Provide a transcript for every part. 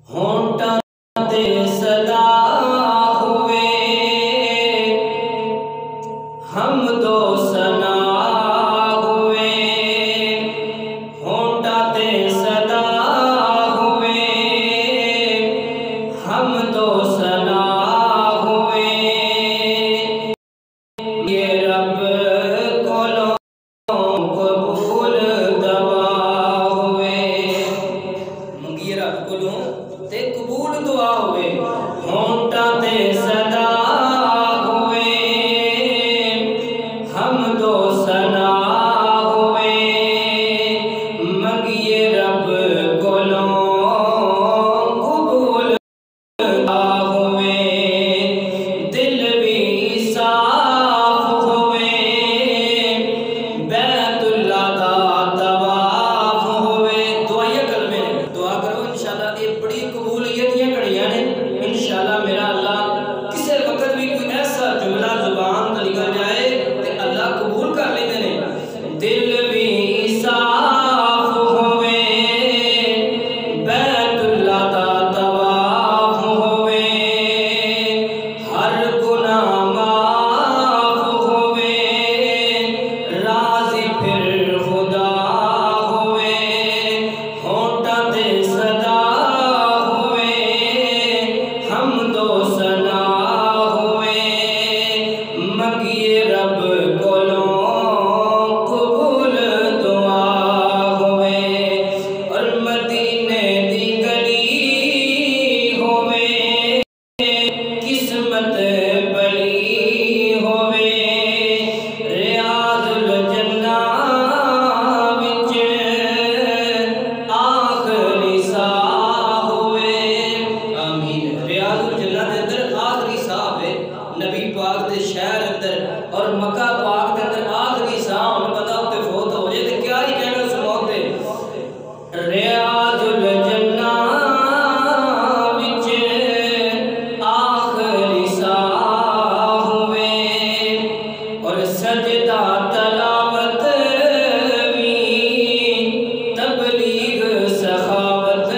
ہونٹاں تے صدا ہوئے حمد و ثنا ہوئے ہونٹاں تے صدا ہوئے حمد و ثنا ہوئے یہ رب کولوں قبول دعا ہوئے منگیے رب کولوں تے قبول دعا ہوئے ہونٹاں تے صدا ہوئے حمد و ثنا ہوئے منگیے رب کولوں قبول دعا ہوئے دل بھی صاف ہوئے بیت اللہ دا طواف ہوئے دعائیں کلمے دعا کرو انشاءاللہ یہ بڑی قبولیت دیاں گھڑیاں نے انشاءاللہ میرا اللہ کسے وقت بھی کوئی ایسا جملہ زبان تے نکل جائے تے اللہ قبول کر لیندے نے دل بھی صاف ہوئے بیت اللہ دا طواف ہوئے ہر گناہ معاف ہوئے راضی پھر خدا ہوئے ہونٹاں تے صدا ہوئے حمد و ثنا ہوئے منگیے رب کولوں قبول دعا ہوئے اور مدینے دی گلی ہوئے قسمت بلی ہوئے ریاض الجنہ وچ آخری سا ہوئے آمین ریاض الجنہ دے اندر آخری سا ہوئے نبی پاک دے شہر اندر اور مکہ پاک دے اندر آخری سا ہن پتہ ہوتے فوت ہو جائے تے کیا ہی کہنا اس موت تے ریاض الجنہ وچ آخری سا ہوئے اور سجدہ تلاوت بھی تبلیغ سخاوت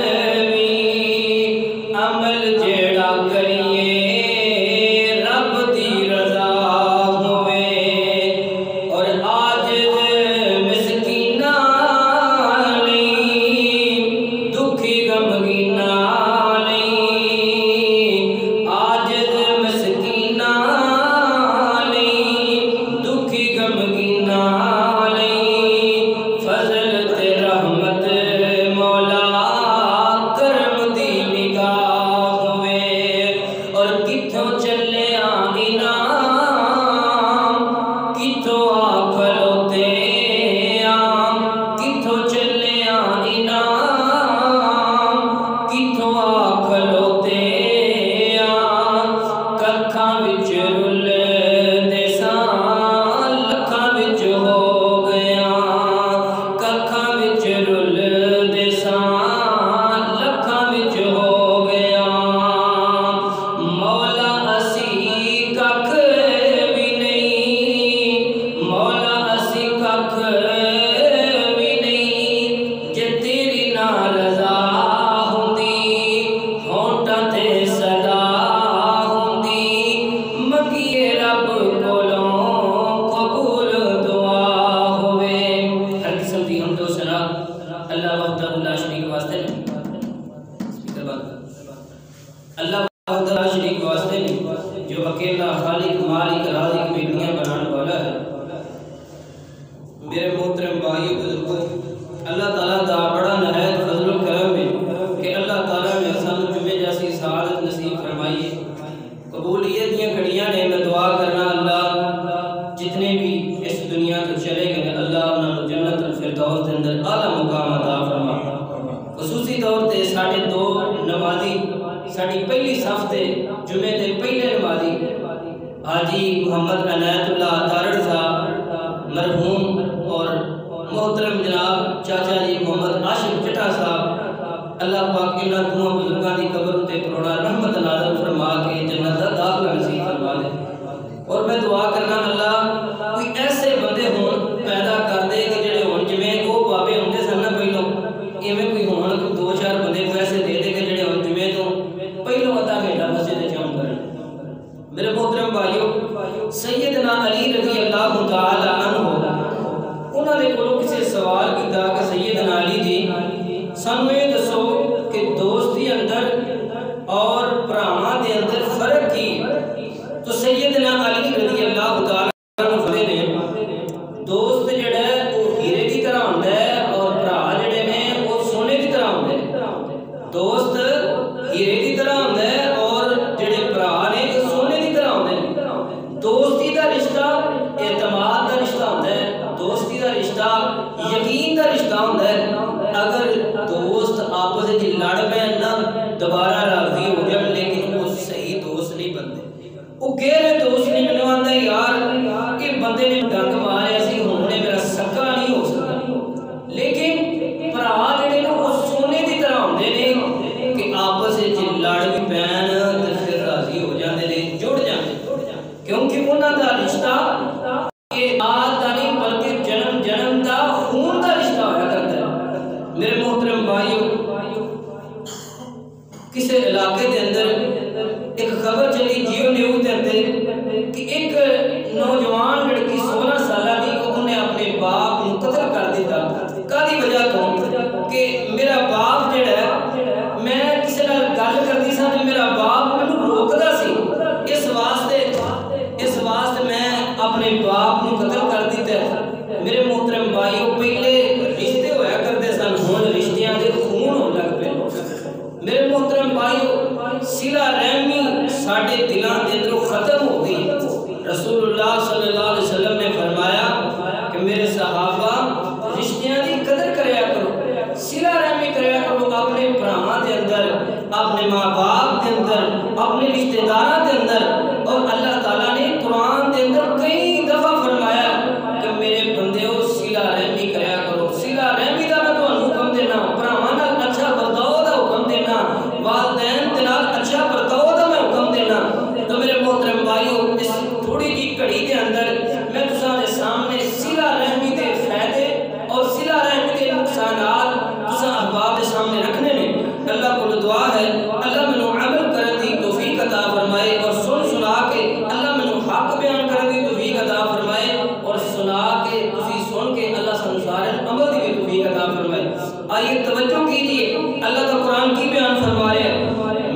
بھی عمل جیڑا کریے رب دی رضا ہوئے اور عاجز مسکیناں لئی دکھی غمگیناں لئی عاجز مسکیناں لئی دکھی غمگیناں لئی فضل تے رحمت مولا کرم دی نگاہ ہوئے اور کتھوں چلے انعام کتھوں آ کھلوتے عام کتھوں چلے انعام کتھوں آ کھلوتے عام ککھاں وچ رل دے ساں لکھاں وچ ہو گیا ککھاں وچ رل دے ساں لکھاں وچ ہو گیا مولا اسی ککھ بھی نہیں مولا اسی ککھ بھی نہیں جے تیری نہ رضا ہوندی ہونٹاں تے صدا ہوندی منگیے رب کولوں قبول دعا ہوئے ہر قسم دی حمد و ثنا اللہ وحدہ لا شریک واسطے نے سپیکر بند کر اللہ وحدہ لا شریک واسطے نے جو اکیلا خالق مالک رازق بیٹیاں بنانے والا ہے میرے محترم بھائیو بزرگوں اللہ تعالیٰ دا بڑا نہایت فضل و کرم ہے کہ اللہ تعالیٰ نے سانو جمعے جیسی سعادت نصیب فرمائی ہے قبولیت دیاں گھڑیاں نے میں دعا کرنا اللہ جتنے بھی اس دنیا تو چلے گئے اللہ انہاں نوں جنت الفردوس دے اندر اعلیٰ مقام عطا فرما خصوصی طور تے ساڈے دو نمازی ساڈی پہلی صف تے جمعے دے پہلے نمازی حاجی محمد عنایت اللہ تارڑ صاحب مرحوم اور محترم جناب چاچا جی محمد عاشق چٹا صاحب اللہ پاک انہاں دونوں بزرگاں دی قبر تے کروڑا رحمت نازل فرما کے جنت دا داخلہ نصیب فرما دے اور میں دعا کرنا اللہ کوئی ایسے بندے ہون پیدا کر دے کہ جڑے ہون جویں وہ بابے ہوندے سن نہ پہلوں ایویں کوئی ہون دو چار بندے کو ایسے دے دے کہ جڑے ہون جویں دوست ہیرے کی طرح ہوتا ہے اور جڑے بھرا نے سونے کی طرح ہوتے ہیں. دوستی کا رشتہ اعتماد کا رشتہ ہوتا ہے. دوستی کا رشتہ یقین کا رشتہ ہوتا ہے. اگر دوست آپس میں لڑ پین نا دوبارہ راضی ہو جائے لیکن وہ صحیح دوست نہیں بنتے. وہ گہرے دوست نہیں بنواتا یار کہ بندے نے ڈنگ ماریا سی ہوں نے میرا سکا نہیں ہو سکتا. لیکن بھرا جڑے نے وہ سونے کی طرح ہوتے ہیں کہ آپس میں لڑ بھی پین تو پھر راضی ہو جاتے ہیں جڑ جاتے کیونکہ انہوں کا رشتہ یہ آج کا نہیں بلکہ جنم جنم کا خون کا رشتہ ہوا کرتا ہے. میرے محترم بھائیو کسی علاقے کے اندر ایک خبر چلی جیو نیوز کے اندر کہ ایک نوجوان لڑکی 16 سالہ کی انہیں اپنے باپ کو قتل کر دیتا. کدی وجہ تو کہ میرا باپ جڑا ہے میں کسی نال گل کرتی سا تے میرا باپ مینوں روکدا سی اس واسطے میں اپنے باپ کو قتل کر دیتا. میرے محترم بھائیو پہلے رشتے ہویا کرتے سن ہن رشتیاں دے خون ہون لگ پے. میرے محترم بھائیو صلہ رحمی ساڈے دلاں دے اندروں ختم ہو گئی. رسول اللہ صلی اللہ علیہ وسلم نے فرمایا کہ میرے صحابہ رشتیاں دی قدر کریا کرو, صلہ رحمی کریا کرو اپنے بھراواں دے اندر, اپنے ماں باپ دے اندر, اپنے رشتہ داراں دے اندر. اور اللہ تعالیٰ نے قرآن دے اندر کئی دفعہ فرمایا کہ میرے بندیو صلہ رحمی کریا کرو. صلہ رحمی دا میں تانوں حکم دینا, بھراواں نال اچھا برتاؤ دا حکم دینا, والدین دے نال اچھا برتاؤ دا میں حکم دینا. تو میرے محترم بھائیو اس تھوڑی جی گھڑی دے اندر میں تساں دے سامنے صلہ رحمی دے فائدے اور صلہ رحمی دے نقصانات تساں احباب دے سامنے رکھنے نے. اللہ کو دعا ہے اللہ مینوں عمل کرن دی توفیق عطا فرمائے اور سنا کے اللہ مینوں حق بیان کرن دی توفیق عطا فرمائے اور سنا کے تسی سن کے اللہ سانوں سارے عمل دی توفیق عطا فرمائے. آئیے توجہ کیجئے اللہ کا قرآن کی بیان فرما رہے ہیں.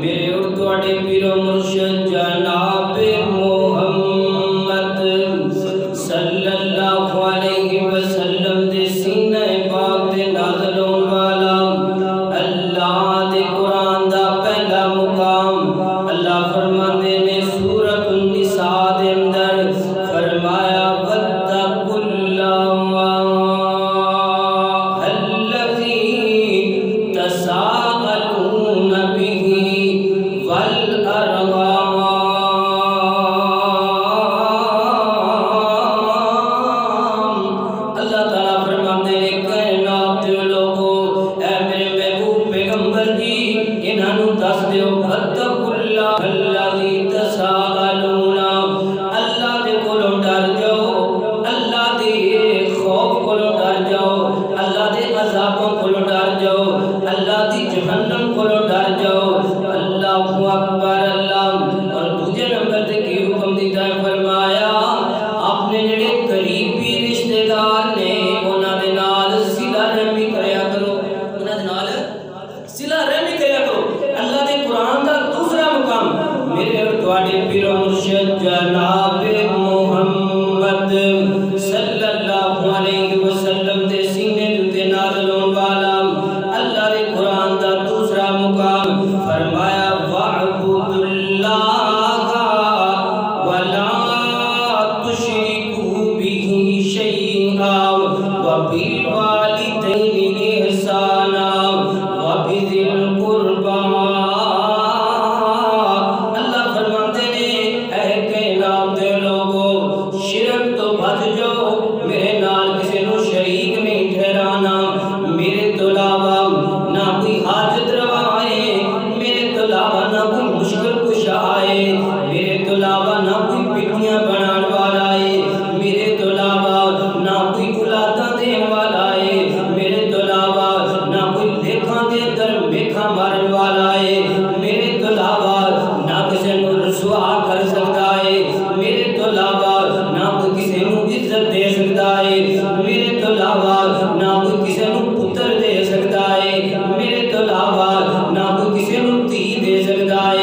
میرے اور تواڈے پیر و مرشد جناب محمد صلی اللہ علیہ وسلم دے سینہ پاک تے نازل ہون والا اللہ دے قرآن دا پہلا مقام اللہ فرماندے نے سورۃ النساء دے اندر فرمایا واتقوا اللہ الذی تساءلون به والارحام. اللہ تعالیٰ فرماتے ہیں کائنات دے لوگو اے میرے محبوب پیغمبر جی انہاں نوں دس دیو واتقوا اللہ الذی تساءلون, اللہ دے کولوں ڈر جاؤ, اللہ دے خوف کولوں ڈر جاؤ, اللہ دے عذابوں کولوں ڈر جاؤ, اللہ دی جہنم کولوں ڈر جاؤ. اللہ اکبر اللہ. اور دوسرے نمبر تے کی حکم دیتا ہے فرمایا اپنے جڑے قریبی رشتہ دار نے انہاں دے نال صلہ رحمی کریا کرو, انہاں دے نال صلہ رحمی کریا کرو. اللہ دے قرآن دا دوسرا مقام میرے اور تواڈے پیر و مرشد جناب محمد صلی اللہ علیہ وسلم دے سینے تے نازل ہون والا اللہ دے قرآن دا دوسرا مقام فرمایا وَاعْبُدُوا اللَّهَ وَلَا تُشْرِكُوا بِهِ شَيْئًا وَبِالْوَالِدَيْنِ إِحْسَانًا وَبِذِي الْقُرْبَى. اللہ فرماتے ہیں اے کائنات دے لوگو شرک تو بچ جاؤ, میرے نال کسی نو شریک نہیں ٹھہرانا, میرے تو علاوہ نہ کوئی حاجت روا ہے, میرے تو علاوہ نہ کوئی مشکل کشا ہے, میرے تو علاوہ نہ کوئی پٹیاں بنان والا ہے, میرے تو علاوہ نہ کوئی اولاداں دین والا ہے, میرے تو علاوہ نہ کوئی لیکھاں دے اندر میکھاں مارن والا ہے, میرے تو علاوہ نہ کسی نو رسوا کر سکتا ہے, میرے تو علاوہ نہ کوئی کسی نو عزت دے سکتا ہے, میرے تو علاوہ نہ کوئی کسی نو پتر دے سکتا ہے, میرے تو علاوہ نہ کوئی کسی نو دھی دے سکتا ہے.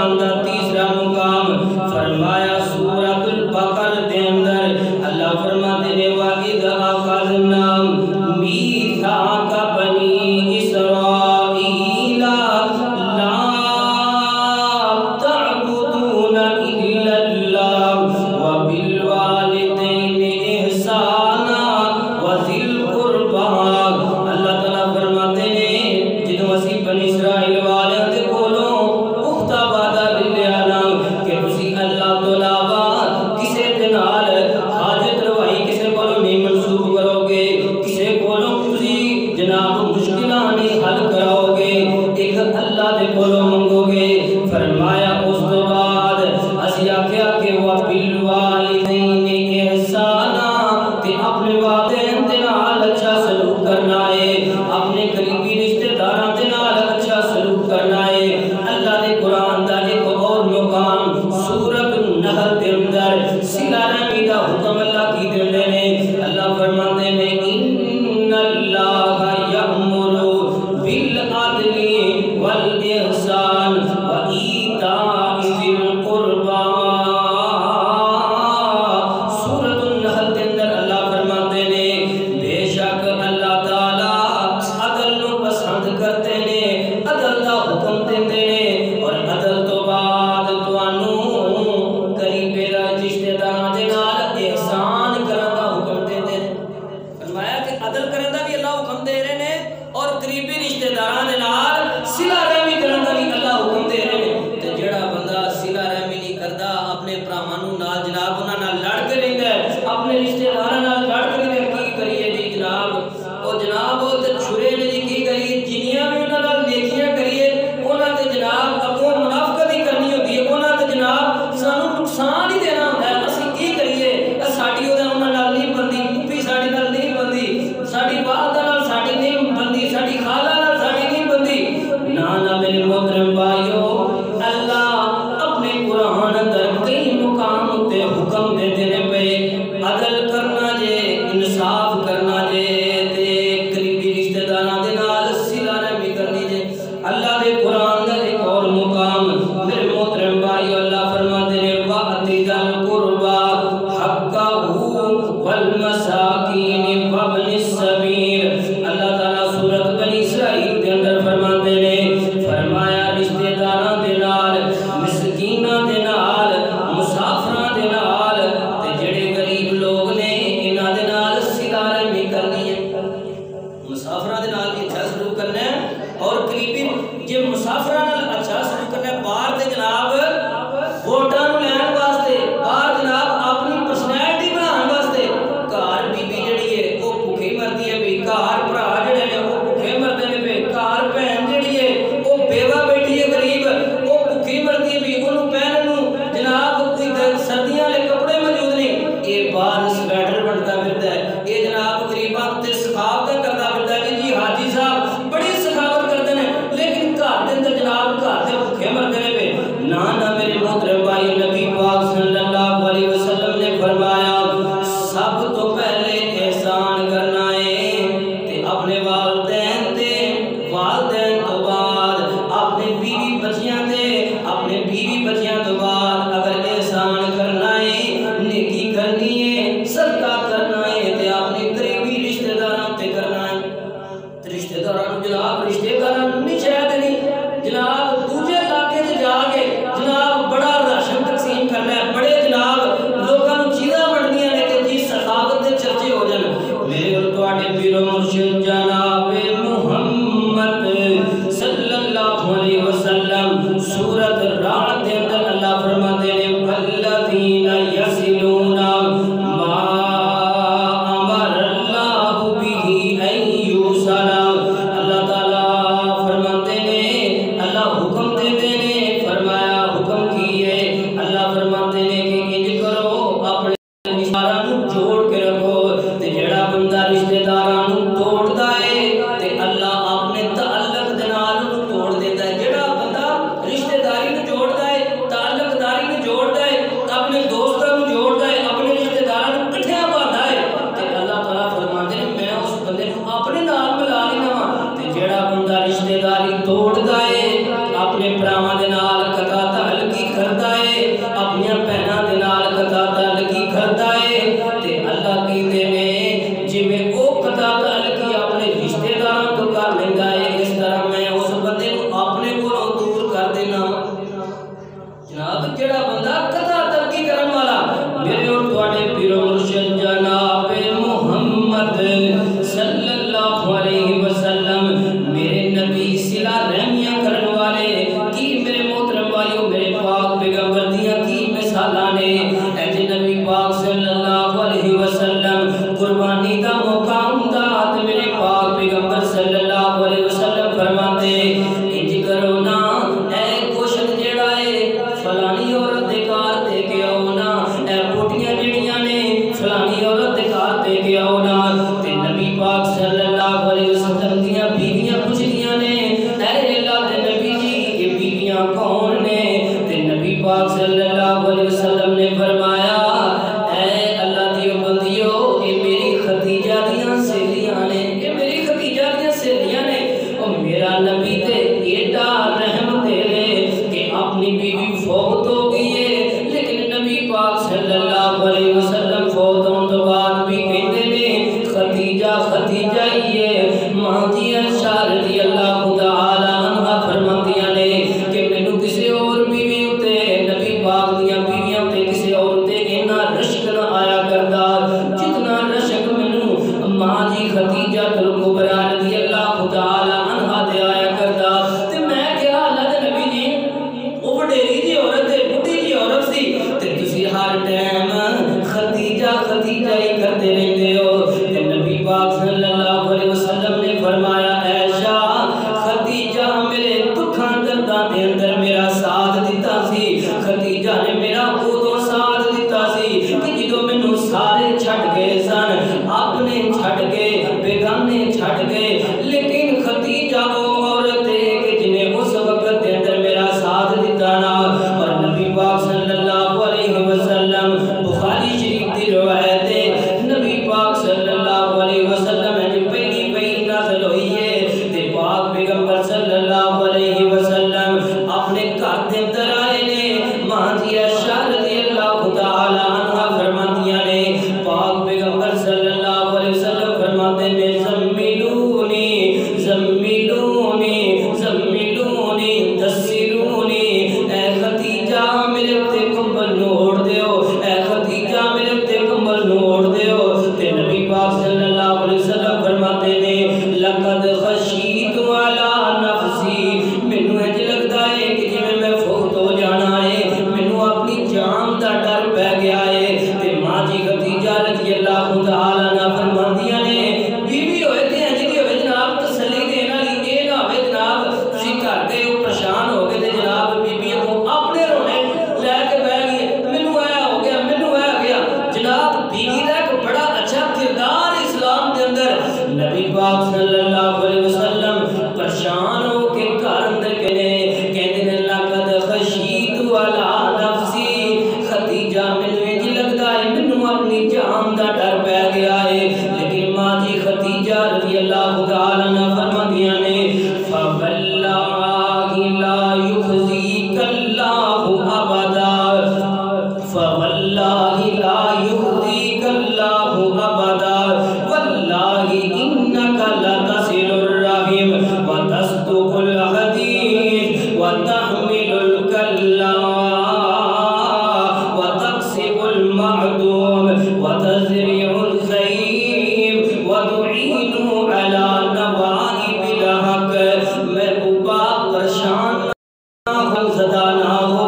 قرآن دا تیسرا مقام فرمایا سورۃ البقرہ دے اندر اللہ فرماتے نے وَإِذْ أَخَذْنَا مِيثَاقَ بَنِي إِسْرَائِيلَ لَا تَعْبُدُونَ إِلَّا اللَّهَ وَبِالْوَالِدَيْنِ إِحْسَانًا وَذِي الْقُرْبَى اللہ تعالیٰ فرماتے ہیں جدوں اسی بنی اسرائیل والے دے کولوں پختہ وعدہ لے لیا نا کہ تسی اللہ تو علاوہ کسے دے نال حاجت روائی کسے کولوں نہیں منسوخ کرو گے کسے کولوں تسی جناب مشکلاں نہیں حل کراؤ گے ایک اللہ دے کولوں منگو گے فرمایا اس تو بعد اسی آکھیا کہ وَبِالْوَالِدَيْنِ إِحْسَانًا کہ اپنے والدین دے نال اچھا سلوک کرنا ہے اپنے قریبی رشتہ داراں دے نال اچھا سلوک کرنا ہے اللہ دے قرآن دا ایک اور مقام سورۃ النحل دے اندر صلہ رحمی دا حکم اللہ کی دیندے نے اللہ فرماتے نے ان اللہ یأمر بالعدل والإحسان وإیتاء ذی القربى سورۃ النحل دے اندر اللہ فرماتے نے بے شک اللہ تعالی عدل نو پسند کرتے نے عدل دا حکم دیندے نے اور عدل تو بعد تانوں قریبی رشتہ داراں دے نال احسان کرن دا حکم دیندے نے فرمایا کہ عدل کرن دا بھی اللہ حکم دے رہے نے اور قریبی رشتہ داراں دے نال صلہ رحمی کرن دا بھی اللہ حکم دے رہے نے تے جڑا بندہ صلہ رحمی نہیں کردا اپنے بھراواں نال جناب انہاں نال لڑ کے رہندا ہے اپنے رشتہ داراں نال لڑ کے رہندا کی کریے جی جناب او جناب او تے چھرے نے جی کی کریے جنیاں بھی انہاں نال نیکیاں کریے انہاں تے جناب اگوں منافقت ہی کرنی ہوندی ہے انہاں تے جناب سانو نقصان ہی دینا ہوندا ہے اسی کی کریے ساڈی انہاں نال نہیں بندی پھوپھی ساڈی نال نہیں بندی ساڈی والدہ نال ساڈی نہیں بندی ساڈی خالہ نال ساڈی نہیں بندی نا میرے محترم بھائیو اللہ اپنے قرآن اندر کئی مقام تے حکم دے دینے پہ عدل کرنا جے انصاف کرنا جے تے قریبی رشتہ داراں دے نال صلہ رحمی کرنی جے اللہ دے قرآن دا ایک اور مقام میرے محترم بھائیو اللہ فرماتے ہیں وَأْتِ ذَا الْقُرْبَى حَقَّهُ وَالْمَسَاكِينِ وَابْنِ السَّبِيلِ اللہ تعالیٰ سورۃ بنی اسرائیل دے اندر فرماتے ہیں فرمایا رشتہ داراں دے نال مسکیناں دے نال مسافراں دے نال تے جڑے غریب لوگ نے انہاں دے نال صلہ رحمی کرنی ہے مسافراں دے نال بھی اچھا سلوک کرنا ہے اور قریبی جے مسافراں نال اچھا سلوک کرنا ہے باہر تے جناب ووٹاں نوں لین واسطے باہر جناب اپنی پرسنالٹی بناਉਣ واسطے گھر بیبی جڑی ہے وہ بھوکھی مرਦੀ ہے بھی گھر بھرا جڑے نے وہ بھوکے مردے نے پہ گھر بہن جڑی ہے وہ بیوہ بیٹھی ہے غریب وہ بھوکھی مرਦੀ ہے بھی انہوں پہنن نوں جناب کوئی سردیاں والے کپڑے موجود نہیں یہ باہر سویٹر بنتا پھردا ہے یہ جناب غریباں تے سخاوت کردا پھردا ہے جی حاجی صاحب بڑی سخاوت کردے نے لیکن گھر دے اندر جناب گھر دے بھوکے مردے نے پہ نا میرے محترم بھائی نبی پاک صلی اللہ علیہ وسلم نے فرمایا سب تو پہلے احسان کرنا ہے تے اپنے والدین تے والدین تو بعد اپنے بیوی بچیاں تے اپنے بیوی بچیاں تو بعد اگر احسان کرنا ہے نیکی کرنی ہے صدقہ کرنا ہے تے اپنے قریبی رشتہ داراں تے کرنا ہے رشتہ داراں جناب رشتہ داراں نہیں شاید نہیں جناب دوجے علاقے تے جا کے جناب بڑا راشن تقسیم کرنا ہے بڑے جناب لوکاں نوں چیزاں بنڈیاں نے کہ جی سخاوت دے چرچے ہو جان میرے اور تواڈے پیر و مرشد جناب محمد صلی اللہ علیہ وسلم سورۃ الرعد دے اندر اللہ فرماتے ہیں والذین یصلون ما امر اللہ بہ ان یوصل اللہ تعالی فرماتے ہیں اللہ حکم دیتے ہیں فرمایا حکم کیے اللہ فرماتے ہیں کہ انج کرو اپنے رشتہ داراں نوں جوڑ کے رکھو تے جڑا بندہ رشتہ داراں نوں توڑدا ہے تے اللہ اپنے تعلق دے نال نوں توڑ دیندا ہے جڑا بندہ رشتہ داری نوں جوڑدا ہے تعلق داری نوں جوڑدا ہے اپنے دوستاں نوں جوڑدا ہے اپنے رشتہ داراں نوں اکٹھیاں باندھدا ہے تے اللہ تعالی فرماتے ہیں میں اس بندے نوں اپنے نال ملا لینا وا تے جڑا بندہ رشتہ داری توڑدا ہے اپنے بھراواں دے نال قطع تعلق پیغمبر صلی اللہ علیہ وسلم اپنے گھر دے اندر آئے نے ماں جی عائشہ رضی اللہ تعالی عنہا فرماندیاں نے پاک پیغمبر صلی اللہ علیہ وسلم فرماتے نے زملونی زملونی زملونی دسرونی اے خدیجہ میرے تے کمبل نوڑ دیو اے خدیجہ میرے تے کمبل نوڑ دیو تے نبی پاک صلی اللہ علیہ وسلم فرماتے نے لقد خشیت علی نفسی مینوں انج لگدا ہے کہ جویں میں فوت ہو جانا ہے مینوں اپنی جان دا ڈر پہ گیا ہے تے ماں جی خدیجہ رضی اللہ تعالی عنہا فرماندیاں نے بیوی ہوئے تے انج دی ہوئے جناب تسلی دین والی اے نہ ہوئے جناب تسی گھر دے پریشان ہو گئے تے جناب بیبیاں کو اپنے رونے لے کے بیٹھ گئے مینوں اے ہو گیا مینوں اے ہو گیا جناب بیوی دا ایک بڑا اچھا کردار اسلام دے اندر نبی پاک صلی اللہ علیہ وسلم پریشان ہو کے گھر اندر گئے کہتے ہیں لقد خشیت علی نفسی خدیجہ مینوں انج لگدا ہے مینوں اپنی جان دا ڈر پہ گیا ہے لیکن ماں جی خدیجہ رضی اللہ تعالی عنہا فرماندیاں نے فواللہ لا یخزیک اللہ ابدا فواللہ لا یخزیک اللہ ابدا واللہ انک لتصل الرحم وتصدق الحدیث وتحمل الکلا وتقسم المعدوم وتزرع الزیم وتعین علی نوائب الحق محبوبہ پریشان زدہ نہ ہو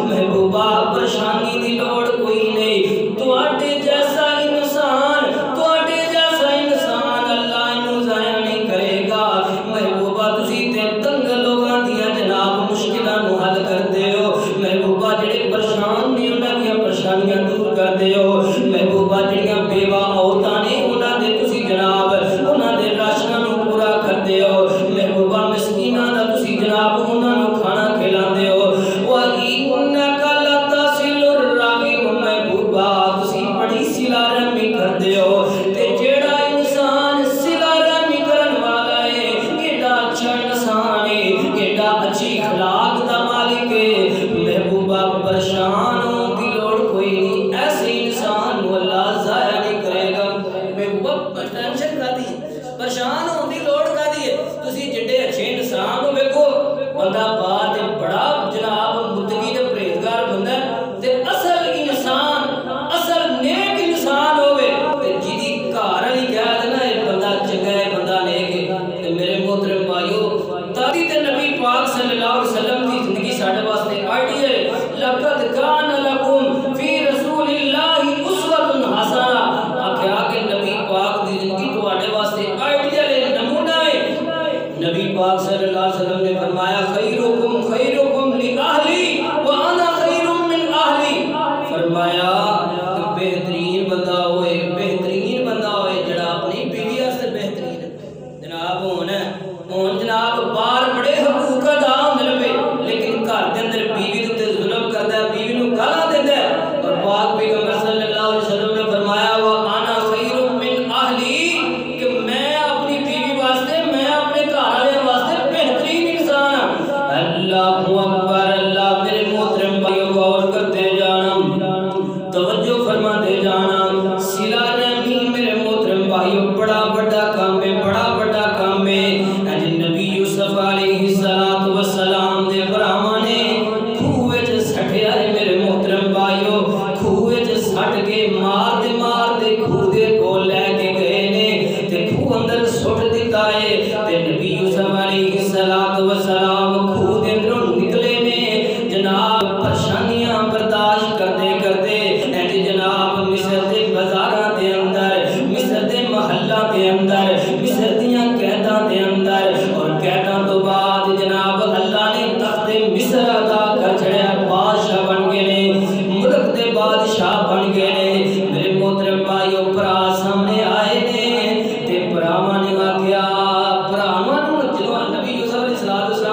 محبوبہ پریشانی دی لوڑ کوئی نہیں تواڈے جیسا انسان اللہ انہوں ضائع نہیں کرے گا محبوبہ تسی تے تنگ لوگاں دیاں جناب مشکلاں نو حل کر دیو محبوبہ جڑے پریشان نے انہاں دیاں پریشانیاں دور کر دیو محبوبہ جڑیاں بیوہ عورتاں نے انہاں دے تسی جناب انہاں دے راشناں نو پورا کر دیو محبوبہ مسکیناں دا تسی جناب انہاں نو کھانا کھلاندے ہو وَإِنَّكَ لَتَصِلُ الرَّحِمَ محبوبہ تسی بڑی صلہ رحمی کردے ہو تے جیڑا انسان صلہ رحمی کرن والا ہے ایڈا اچھا انسان ہے ایڈا اچھی اخلاق دا مالک ہے محبوبہ پریشان ہو دی لوڑ کوئی نہیں ایسے انسان نو اللہ ضائع نہیں کرے گا محبوبہ ٹینشن کا دی پریشان ہو دی لوڑ کا دی تسی جڑے اچھے انسان ہو ویکھو بندہ باہر تے بڑا جناب متقی تے پرہیزگار بندہ تے اصل انسان اصل نیک انسان ہوے تے جدی گھر والی کہہ دے نا اے بندہ چنگا ہے بندہ نیک ہے تے میرے محترم بھائیو تادی تے نبی پاک صلی اللہ علیہ وسلم دی زندگی ساڈے واسطے آئیڈیل ہے لقد کان لکم فی رسول اللہ اسوۃ حسنہ آکھیا کہ نبی پاک دی زندگی تواڈے واسطے آئیڈیل ہے نمونہ ہے نبی پاک صلی اللہ علیہ وسلم نے فرمایا خیرکم خیرکم لأہلی وانا خیر من اہلی فرمایا کہ بہترین بندہ ہوئے جڑا اپنی بیوی واسطے بہترین جناب ہون جناب باہر بڑے حقوق ادا ہوندے پے لیکن گھر دے اندر بیوی تے ظلم کردا ہے بیوی نو گالاں دیندا ہے اور پاک پیغمبر صلی اللہ علیہ وسلم نے فرمایا وانا خیر من اہلی کہ میں اپنی بیوی واسطے میں اپنے گھر والے واسطے بہترین انسان ہوں اللہ اکبر اللہ میرے محترم بھائیو غور کرتے جانا توجہ فرماتے جانا صلہ رحمی میرے محترم بھائیو بڑا بڑا کام ہے بڑا بڑا کام ہے نبی یوسف علیہ السلام دے بھراواں نے کھوہ وچ سٹیا ہے میرے محترم بھائیو کھوہ وچ سٹ کے مار دے کھوہ دے کول لے کے گئے نے تے کھوہ اندر سٹ دتا ہے تے نبی یوسف علیہ السلام کھوہ دے اندروں نکلے نے جناب پریشانیاں برداشت کرتے کرتے جناب مصر دے بازاراں دے اندر مصر دے محلہ دے اندر مصر دیاں قیداں دے اندر اور قیداں تو بعد جناب اللہ نے تخت مصر عطا کر چھڑیا بادشاہ بن گئے نے ملک دے بادشاہ بن گئے نے میرے محترم بھائیو بھرا سامنے آئے نے تے بھراواں نے آکھیا بھراواں نوں جدوں نبی یوسف علیہ السلام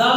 10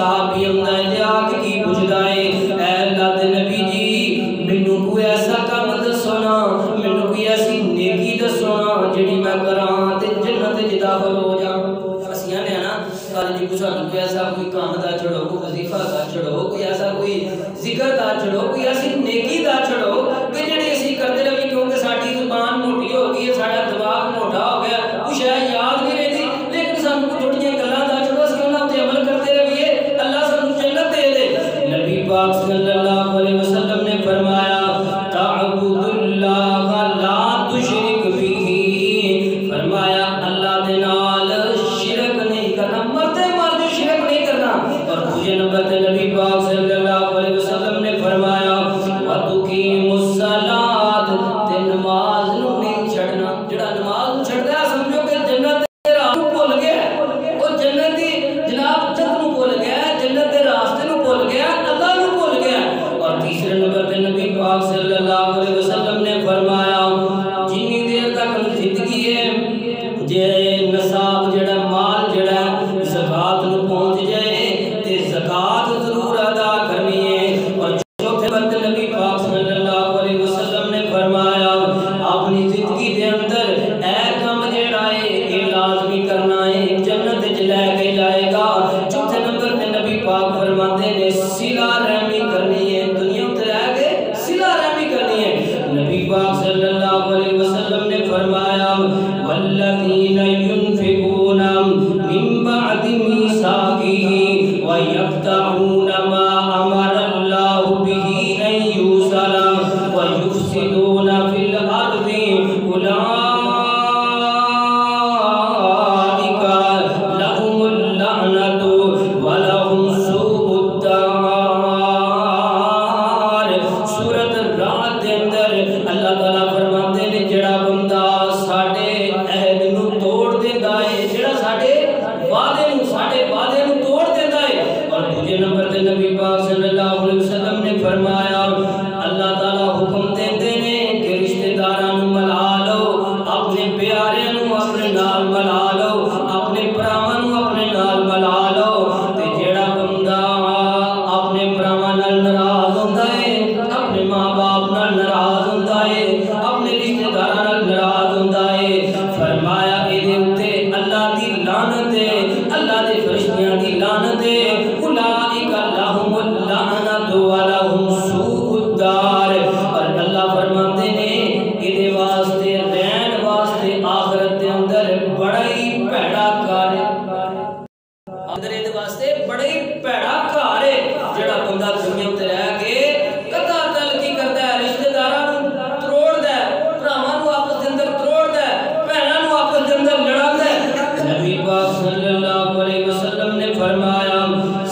صحابی اندر جا کے کی پوچھدا ہے اے اللہ دے نبی جی مینوں کوئی ایسا کام دسو نا مینوں کوئی ایسی نیکی دسو نا جڑی میں کراں تے جنت وچ داخل ہو جاں اسی نے نا کل جی کوئی ایسا کوئی کام دا چھڑو کوئی وظیفہ دا چھڑو کوئی ایسا کوئی ذکر دا چھڑو کوئی ایسی نیکی دا چھڑو کہ جڑی اسی کرتے رہی کیونکہ ساڈی زبان موٹی ہو گئی ہے ساڈا دماغ موٹا ہو گیا کچھ ہے یاد نہیں رہتی لیکن سانوں تھوڑیاں گلاں دا چھڑو اسی انہاں تے عمل کرتے رہیے اللہ سانوں جنت دے دے نبی پاک صلی اللہ علیہ وسلم نے فرمایا تعبد اللہ لا تشرک به فرمایا اللہ دے نال شرک نہیں کرنا مرتے مرتے شرک نہیں کرنا اور دوسرے نمبر تے نبی پاک صلی اللہ علیہ وسلم نے فرمایا وَتُقِيمُ الصَّلَاةَ تے نماز نو نہیں چھڑنا جڑا نماز چھڑدا ہے سمجھو کہ جنت دے راہ نو بھول گیا او جنت دی جناب جنت نو بھول گیا جنت دے راستے نو بھول گیا اللہ نو بھول گیا اور تیسرے نمبر تے نبی پاک صلی اللہ علیہ وسلم نے فرمایا جتنی دیر تک زندگی ہے جے نصاب جڑا مال جڑا زکات نو پہنچ جائے تے زکات ضرور ادا کرنی ہے اور چوتھے نمبر تے نبی پاک صلی اللہ علیہ وسلم نے فرمایا اپنی زندگی دے اندر اے کام جڑا ہے اے لازمی کرنا ہے جنت وچ لے کے جائے گا چوتھے نمبر تے نبی پاک فرماتے نے صلہ رحمی کرنی ہے دنیا تے رہ کے صلہ رحمی کرنی ہے نبی پاک صلی اللہ علیہ وسلم نے فرمایا والذین ينفقون من بعد میثاقه ويقطعون ما امر الله به ان يوصل ويفسدون في الارض اولئک لهم اللعنۃ ولهم سوء الدار سورۃ الرعد دے اندر اللہ تعالیٰ فرماتے ہیں جڑا بندہ ساڈے عہد نو توڑ دیندا ہے جڑا ساڈے وعدے نو توڑ دیندا ہے اور دوسرے نمبر تے نبی پاک صلی اللہ علیہ وسلم نے فرمایا اللہ تعالیٰ حکم دیندے نے کہ رشتہ داراں نو ملا لو اپنے پیاریاں نو اپنے نال ملا لو اپنے بھراواں نو اپنے نال ملا لو تے جڑا بندہ اپنے بھراواں نال ناراض ہوندا ہے اپنے ماں باپ نال ناراض ہوندا ہے اپنے رشتہ داراں نال ناراض ہوندا ہے فرمایا اے دے اوتے اللہ دی لعنت ہے اللہ دے فرشتیاں دی لعنت ہے اولئک لہم اللعنۃ ولہم سوء الدار اور اللہ فرماتے ہیں اے دے واسطے رہن واسطے آخرت دے اندر بڑا ہی بھیڑا گھر ہے اندر اے دے واسطے بڑا ہی بھیڑا گھر ہے جڑا بندہ دنیا تے رہ کے قطع تعلقی کردا ہے رشتہ داراں نو تروڑدا ہے بھراواں نو آپس دے اندر تروڑدا ہے بہناں نو آپس دے اندر لڑاوندا ہے نبی پاک صلی اللہ علیہ وسلم نے فرمایا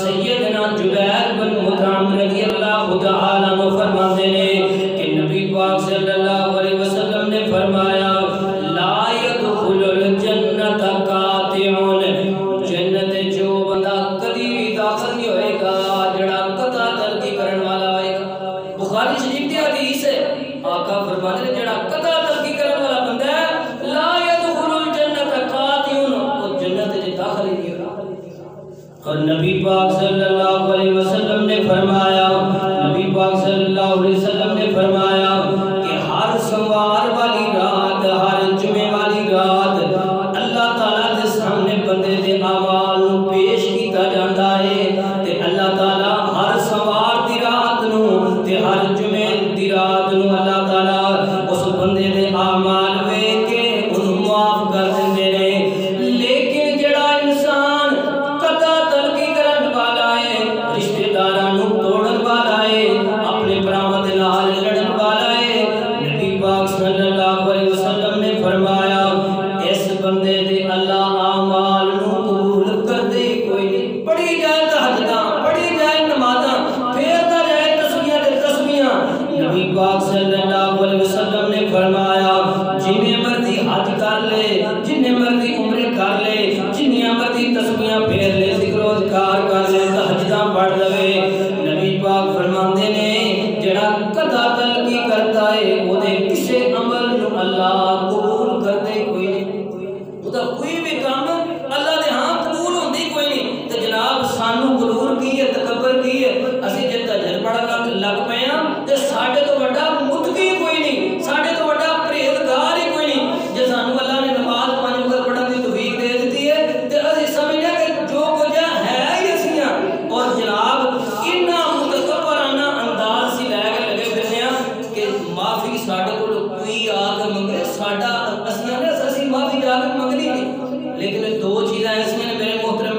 سیدنا جبیر بن مطعم رضی اللہ تعالی عنہ فرماتے ہیں کہ نبی پاک صلی اللہ علیہ وسلم نے فرمایا لا يدخل الجنت قاطع جنت جو بندہ کبھی بھی داخل نہیں ہوئے گا جڑا قطع تلقی کرن والا ہوئے گا بخاری شریف کی حدیث ہے آقا فرماتے ہیں جڑا قطع تلقی کرن والا بندہ ہے لا يدخل الجنت قاطع وہ جنت میں داخل ہی نہیں ہوگا اور نبی پاک صلی اللہ علیہ وسلم نے فرمایا نبی پاک صلی اللہ علیہ وسلم نے فرمایا کہ ہر سوار والی رات ہر جمعے والی رات اللہ تعالیٰ دے سامنے بندے دے اعمال نو پیش کیتا جاندا ہے تے اللہ تعالیٰ ہر سوار دی رات نو تے ہر جمعے دی رات نو اللہ تعالیٰ اس بندے دے اعمال ویکھ کے انہوں معاف کر دیندے نے لیکن جڑا انسان قطع تلقی کرن والا ہے رشتہ داراں نو توڑن والا ہے اپنے بھراواں دے نال لڑن والا ہے نبی پاک صلی اللہ علیہ وسلم نے فرمایا اس بندے دے اللہ اعمال نو قبول کردے کوئی نہیں پڑھی جائے تہجداں پڑھی جائے نمازاں پھیرتا جائے تسبیحاں تے تسبیحاں نبی پاک صلی اللہ علیہ وسلم نے فرمایا جنہیں مرضی حج کر لے جنہیں مرضی عمرے کر لے جنہیں مرضی تسبیحاں پھیر لے ذکر و اذکار کر لے تہجداں پڑھ لے نبی پاک فرماندے نے جڑا قطع تلقی کرتا ہے او دے کسے عمل نو اللہ قبول کردے کوئی نہیں او دا کوئی بھی کام اللہ دے ہاں قبول ہوندی کوئی نہیں تے جناب سانو غرور کی ہے اسی جے تجربہ لگ پے ہاں تے ساڈے تو بڑا متقی کوئی نہیں ساڈے تو بڑا پرہیزگار ہی کوئی نہیں جے سانو اللہ نے نماز 5 وقت پڑھن دی توفیق دے دتی ہے تے اسی سمجھنا کہ جو کچھ ہے ہی اسی ہاں اور جناب اتنا متکبرانہ انداز سی لے کے لگے پھرنے ہاں کہ معافی ساڈے کول کوئی آ کے منگے ساڈا اسی معافی جا کے منگنی نہیں لیکن دو چیزاں ایسیاں نے میرے محترم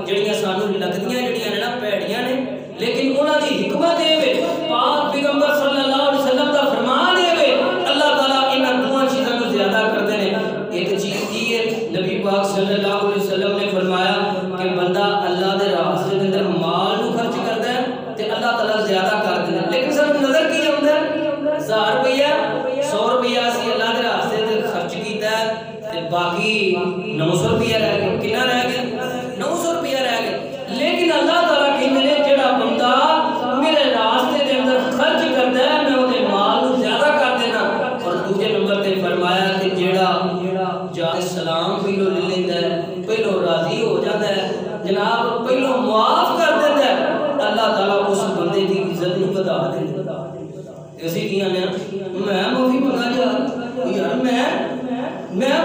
جڑیاں سانو لگدیاں جڑیاں نے نا پیڑیاں نے لیکن انہاں دی حکمت اے وے پاک پیغمبر صلی اللہ علیہ وسلم دا فرمان اے وے اللہ تعالی انہاں دو چیزاں کو زیادہ کردے نے ایک چیز کی ہے نبی پاک صلی اللہ علیہ وسلم نے فرمایا کہ بندہ اللہ دے راستے دے اندر مال نو خرچ کردا ہے تے اللہ تعالی زیادہ کر دیندا لیکن سب نظر کی آوندا ہے 1000 روپیہ 100 روپیہ اسی اللہ دے راستے تے خرچ کیتا ہے تے باقی 900 روپیہ رہ گیا کتنا رہ گیا 900 روپیہ رہ گیا لیکن اللہ تعالیٰ کہندے نے جڑا بندہ میرے راستے دے اندر خرچ کردا ہے میں اودے مال نو زیادہ کر دینا اور دوسرے نمبر تے فرمایا کہ جڑا جا سلام پہلو لے لیندا ہے پہلو راضی ہو جاتا ہے جناب پہلو معاف کر دیندا ہے اللہ تعالیٰ اس بندے دی عزت نو بڑھا دیندا اسی کیاں نے میں معافی منگا یار میں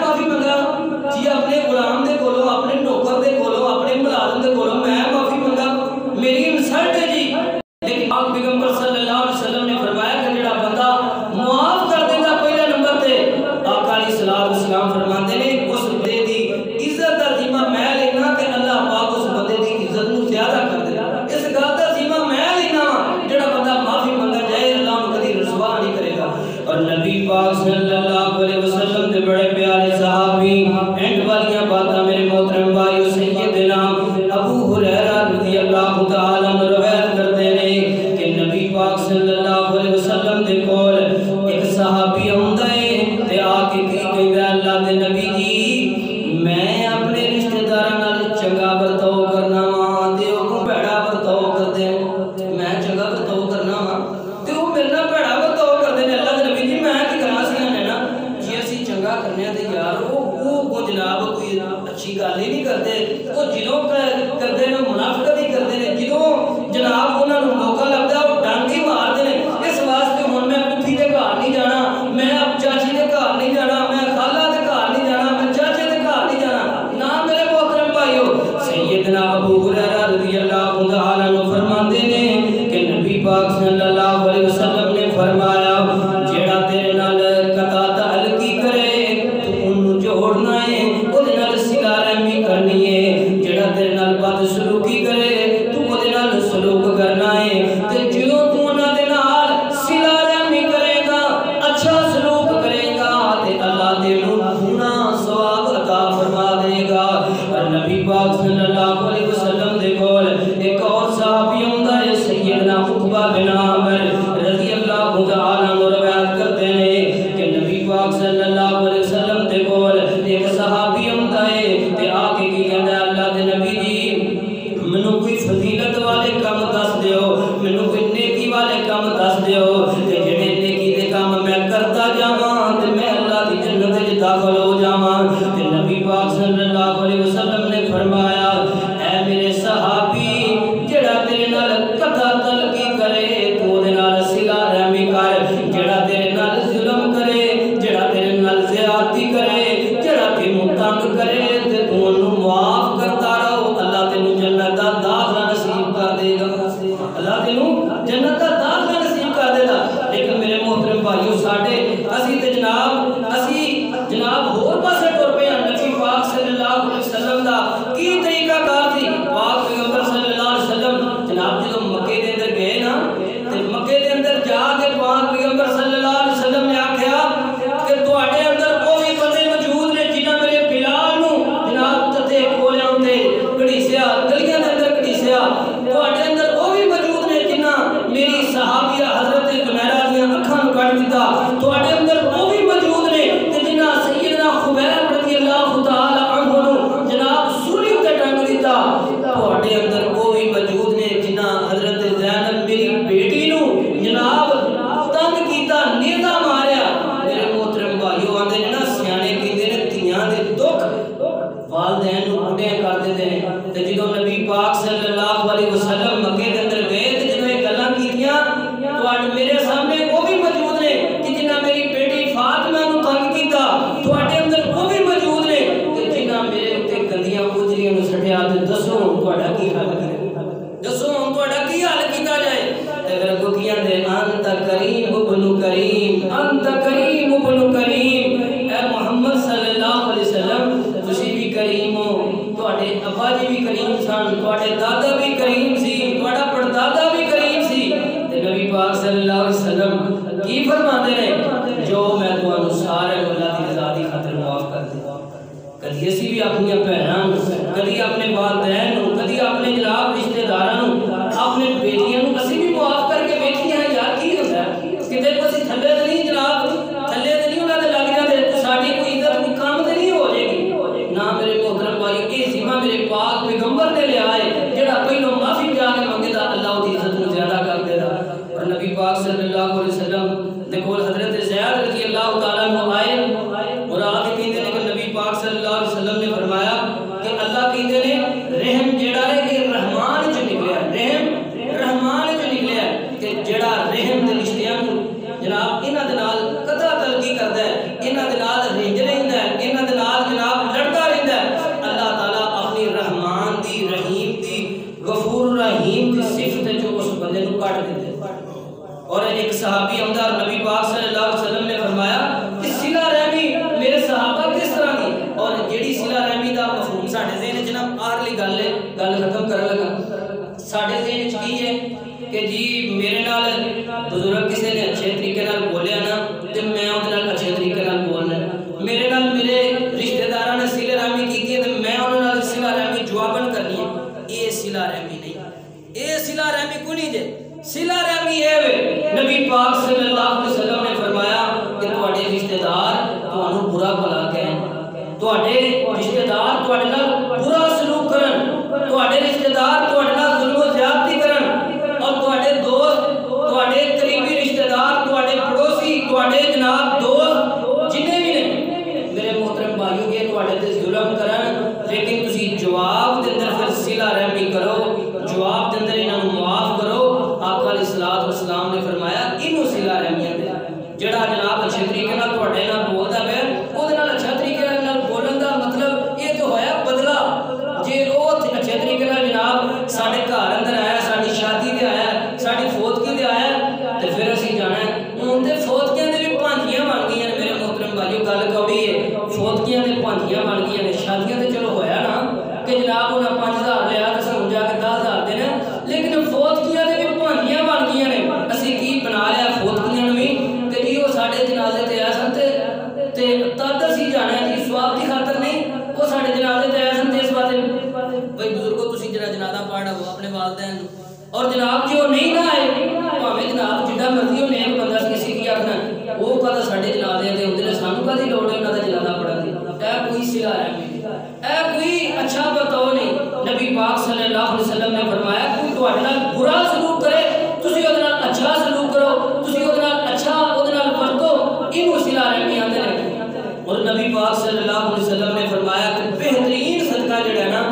معافی منگا جی اپنے غلام دے کولوں اپنے نوکر دے کولوں اپنے ملازم دے کولوں میں معافی منگا میری انسلٹ ہے جی لیکن پاک پیغمبر صلی اللہ علیہ وسلم نے فرمایا کہ جڑا بندہ معاف کر دیندا پہلے نمبر تے آقا علیہ الصلوۃ والسلام فرماندے نے اس بندے دی عزت دا ذمہ میں لینا کہ اللہ پاک اس بندے دی عزت نو زیادہ کر دے اس گل دا ذمہ میں لینا جڑا بندہ معافی منگا جائے اللہ نو کبھی رسوا نہیں کرے گا اور نبی پاک صلی اللہ علیہ وسلم دے بڑے پیارے صحابی اینڈ والیاں باتاں میرے محترم بھائیو سیدنا ابو ہریرہ رضی اللہ تعالی عنہ روایت کرتے ہیں کہ نبی پاک صلی اللہ علیہ وسلم دے کول ایک صحابی آندا ہے تے آ کے کی کہندا اللہ دے نبی جی میں اپنے رشتہ داراں نال چنگا برتاؤ کرنا وا تے او بھڑا برتاؤ کردے میں چنگا برتاؤ کرنا وا تے او میرے نال بھڑا برتاؤ کردے نے اللہ دے نبی جی میں کی کراں سی نے نا جی اسی چنگا کرنے تے یار او جناب کوئی اچھی گل ہی نہیں کرتے وہ جدوں کرتے ہیں منافقت ہی کرتے ہیں جدوں جناب انہوں نے موقع لگتا ہے وہ ڈانگ ہی مارتے ہیں اس واسطے ہوں میں پتھی دے گھر نہیں جانا میں اب چاچی دے گھر نہیں جانا میں خالہ دے گھر نہیں جانا میں چاچے دے گھر نہیں جانا نہ میرے محترم بھائیو سیدنا ابو ہریرہ رضی اللہ تعالی عنہ فرماتے ہیں کہ نبی پاک صلی اللہ علیہ وسلم نے فرمایا جیڑا تیرے نال قطع تعلقی کرے تو انہوں جوڑنا ہے اودے نال صلہ رحمی کرنی ہے جیڑا تیرے نال بد سلوکی کرے تو اودے نال سلوک کرنا ہے تے جدوں تو انہاں دے نال صلہ رحمی کرے گا اچھا سلوک کرے گا تے اللہ تینوں دگنا ثواب عطا فرما دے گا اور نبی پاک صلی اللہ علیہ وسلم دے کول ایک اور صحابی ہوندا ہے سیدنا عقبہ بن عامر رضی اللہ تعالی عنہ روایت کرتے ہیں کہ نبی پاک صلی اللہ علیہ وسلم دے کول ایک صحابی ہوندا ہے تے آ کے کی کہندا ہے اللہ دے نبی جی مینوں کوئی فضیلت والے کام دس دیو مینوں کوئی نیکی والے کام دس دیو تے جڑے نیکی دے کام میں کرتا جاواں تے میں اللہ دی جنت وچ داخل ہو جاواں تے نبی پاک صلی اللہ علیہ وسلم نے فرمایا اے میرے صحابی جڑا تیرے نال قطع تعلقی کرے تو دے نال صلہ رحمی کر جڑا تیرے نال ظلم کرے جڑا تیرے نال زیادتی کرے جڑا تینوں تنگ کرے تے تو انہوں معاف کرتا رہو اللہ تینوں جنت دا داخلہ نصیب کر دے گا اللہ تینوں جنت دا داخلہ نصیب کر دے گا لیکن میرے محترم بھائیو ساڈے اسی تے جناب ہور پاسے ٹر پے ہیں نبی پاک صلی اللہ علیہ وسلم دا کی طریقہ کار تھی پاک پیغمبر صلی اللہ علیہ وسلم جناب جدوں مکے دے اندر گئے نا تے مکے دے اندر جا کے پاک پیغمبر صلی اللہ علیہ وسلم نے آکھیا کہ تواڈے اندر او وی بندے موجود نے جنہاں میرے بلال نو جناب تتے کولیاں تے گھڑیسیا گلیاں دے اندر گھڑیسیا تواڈے اندر او وی موجود نے جنہاں میری صحابیہ حضرت زنیرہ دیاں اکھاں نوں کٹ دتا تواڈے اندر او وی موجود نے تے جنہاں سیدنا خبیب رضی اللہ تعالی عنہ نو جناب سولی تے ٹنگ دتا تواڈے اندر او وی موجود نے جنہاں حضرت زینب میری بیٹی نو جناب تنگ کیتا نیزا ماریا میرے محترم بھائیو آندے نے نا سیانے کہندے نے تھیاں دے دکھ والدین نو بڑے کر دیندے نے تے جدوں نبی پاک صلی اللہ علیہ وسلم مکے دے اندر گئے رحیم کی صفت ہے جو اس بندے کو کاٹ دیتے. اور ایک صحابی عمدار نبی پاک صلی اللہ علیہ وسلم نے فرمایا کہ صلہ رحمی میرے صحابہ کس طرح کی. اور جیڑی صلہ رحمی دا مفہوم ساڈے ذہن وچ نا آخری گل ہے، گل ختم کرن لگا. ساڈے ذہن وچ کی ہے کہ جی میرے نال بزرگ کسی نے اچھے طریقے نال بولیا نا تے میں اودے نال اچھے طریقے نال بولنا. میرے نال میرے رشتہ داراں نے صلہ رحمی کی ہے تے میں انہاں نال صلہ رحمی جواباً کرنی ہے. اے صلہ رحمی نہیں، اے صلہ رحمی کو نہیں جے. صلہ رحمی ہے نبی پاک صلی اللہ علیہ وسلم نے فرمایا کہ تواڈے رشتہ دار تانوں برا بھلا کہن، تواڈے رشتہ دار تواڈے نال برا سلوک کرن، تواڈے رشتہ دار تواڈے نال ظلم و زیادتی کرن، اور تواڈے دوست تواڈے قریبی رشتہ دار تواڈے پڑوسی تواڈے جناب دوست جنے بھی نے میرے محترم بھائیو یہ تواڈے تے ظلم کرن، لیکن تسی جواب دے اندر پھر صلہ رحمی کرو، جواب دے اندر انہاں نوں معاف کرو. آقا علیہ الصلوۃ والسلام نے فرمایا اینو صلہ رحمی ہے. جڑا جناب اچھے طریقے نال تواڈے نال بولدا ہے اودے نال اچھا طریقے نال بولن دا مطلب یہ تو ہویا بدلہ. جے او اچھے طریقے نال جناب ساڈے گھر اندر آیا، ساڈی شادی تے آیا، ساڈی فوتگی تے آیا تے پھر اسی جانا ہے. ہن تے فوتگیاں دے وی پانجیاں بن گئیاں نے میرے محترم بھائیو. گل کوڑی ہے، فوتگیاں دے پانجیاں بن گئیاں نے. شادیاں تے چلو ہویا نا کہ جناب انہاں 5000 لیا تے سن جا کے 10000 دینا، لیکن فوتگیاں دے وی پانجیاں بن گئیاں نے. اسی کی بنا لیا فوتگیاں نوں وی کہ جی وہ ساڈے جنازے تے آئے سن تے تد اسی جانا ہے جی ثواب دی خاطر نہیں. وہ ساڈے جنازے تے آئے سن تے اس واسطے بھائی بزرگو تسی جنازہ پڑھو اپنے والدین اور جناب جو نہیں نہ آئے بھاویں جناب جڈا مرضی ہو نیک بندہ سی کسی کی آکھنا وہ کدا ساڈے جنازے تے ہوندے نے سانوں کدی لوڑ ہے انہاں دا جنازہ پڑھن دی. اے کوئی صلہ رحمی نہیں، اے کوئی اچھا برتاؤ نہیں. نبی پاک صلی اللہ علیہ وسلم نے فرمایا کوئی تواڈے نال برا سلوک کرے تسی اودے نال اچھا سلوک کرو، تسی اودے نال اچھا اودے نال ورتو، اینو صلہ رحمی آندے نے. اور نبی پاک صلی اللہ علیہ وسلم نے فرمایا کہ بہترین صدقہ جڑا ہے نا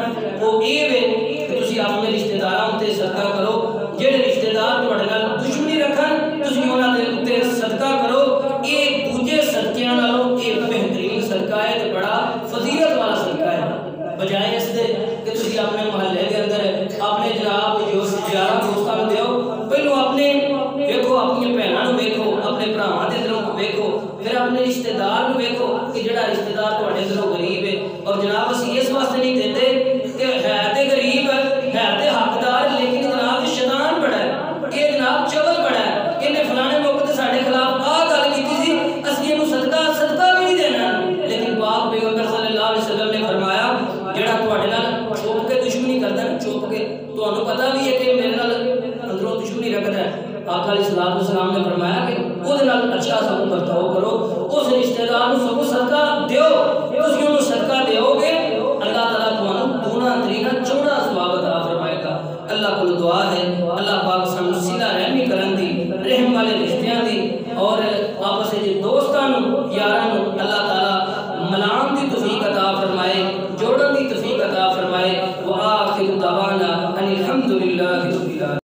وہ یہ ہے کہ تسی اپنے رشتہ داراں تے صدقہ کرو. جڑے رشتہ دار تواڈے نال دشمنی رکھن تسی انہاں دے تے صدقہ کرو. یہ دوجے صدقیاں نالوں یہ بہترین صدقہ ہے تے بڑا فضیلت والا صدقہ ہے. بجائے اس دے کہ تسی اپنے محلے دے اندر اپنے جناب جو یاراں دوستاں نوں دیو، پہلو اپنے ویکھو اپنی بہناں نوں ویکھو، اپنے بھراواں دے دلوں ویکھو، پھر اپنے رشتہ دار نوں ویکھو کہ جڑا رشتہ دار تواڈے دلوں غریب ہے. اور جناب اسی اس واسطے نہیں دیندے کہ ہے تے غریب ہے تے حقدار لیکن جناب شیطان بڑا ہے، یہ جناب چغل بڑا ہے، انہیں فلانے موقع تے ساڈے خلاف آ گل کیتی سی اسی اینوں صدقہ بھی نہیں دینا. لیکن پاک پیغمبر صلی اللہ علیہ وسلم نے فرمایا جڑا تواڈے نال چھپ کے دشمنی کردا ہے، چھپ کے تانوں پتہ بھی ہے کہ میرے نال اندروں دشمنی رکھدا ہے، آقا علیہ الصلوۃ والسلام نے فرمایا کہ اودے نال اچھا سلوک برتاؤ کرو، اس رشتہ دار نوں سب صدقہ دیو. تسی اونوں صدقہ دیو گے اللہ تعالیٰ تانوں دونا ترینا چوڑا ثواب عطا فرمائے گا. اللہ کو دعا ہے اللہ پاک سانوں صلہ رحمی کرن دی، رحم والے رشتیاں دی اور آپس وچ دوستاں نوں یاراں نوں اللہ تعالیٰ ملان دی توفیق عطا فرمائے، جوڑن دی توفیق عطا فرمائے. وآخر دعوانا ان الحمد للہ رب العالمین.